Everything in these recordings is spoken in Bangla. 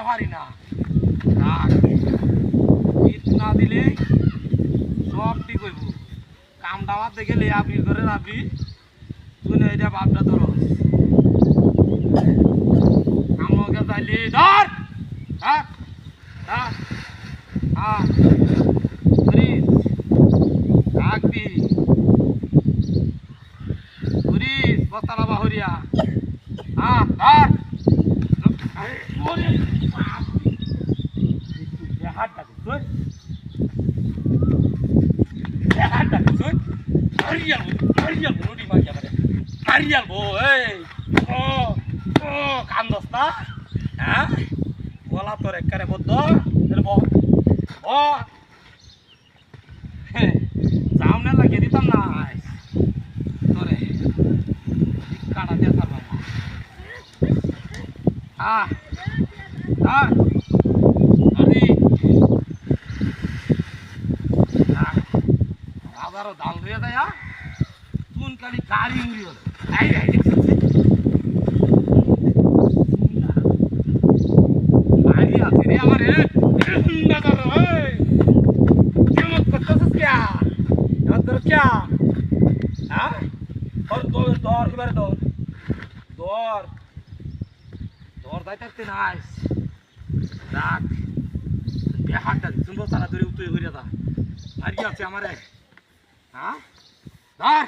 পারি না রাখ ইট না দিলে সব ঠিক হইব কাম দামাতে গেলে আপনি করে রাখবি তুই না এটা বাপটা ধরো আমাকে চাইলে ধর হ্যাঁ হ্যাঁ হ্যাঁ রাখবি পুলিশ বস্তালা বাহরিয়া হ্যাঁ ধর হাতটা তুই হাতটা তুই মারিয়ালবো এই ও কান্দস না হ্যাঁ বলা তোর একবারে বদ্ধ ও সামনে লাগিয়ে দিতাম না তোরে কাটা দিয়ে থাকবো হ্যাঁ হ্যাঁ আবারও দাল দিয়ে দেয় তুন খালি গাড়ি উড়িয়ে গাড়ি আছে রে আমার করতেছিস ক্যা তোর ক্যা হ্যাঁ দর দর এবারে দর দর দর দাই থাকতে নাইস রাখ হাতটা সুন্দর তারা ধরে উত্তর হইয়া দা আর কি আছে আমারে হ্যাঁ ধর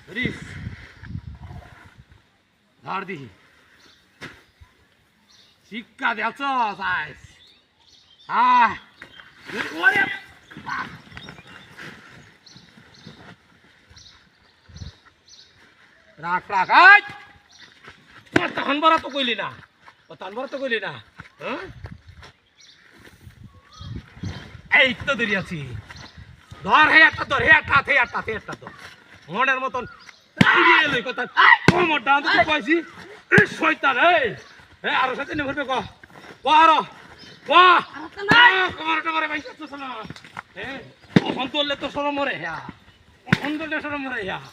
ধরিস ধর দিহি শিক্ষা দেছ সাইস হ্যাঁ ওরে রাখ রাখ তখন বড় তো কইলি না তখন বড় তো কইলি না হ্যাঁ এই তো দেরি আছি ধর হে একটা ধর হে একটা তো মনের মতন কথা কোমর ডান তো কইছি শয়তান এই আর সাথে নে ভরবে কো আরো বাহ কোমরটা করে বাইছে তো শোনা হ্যাঁ এখন তোলে তো শরম মরে হ্যাঁ এখন তো শরম মরে হ্যাঁ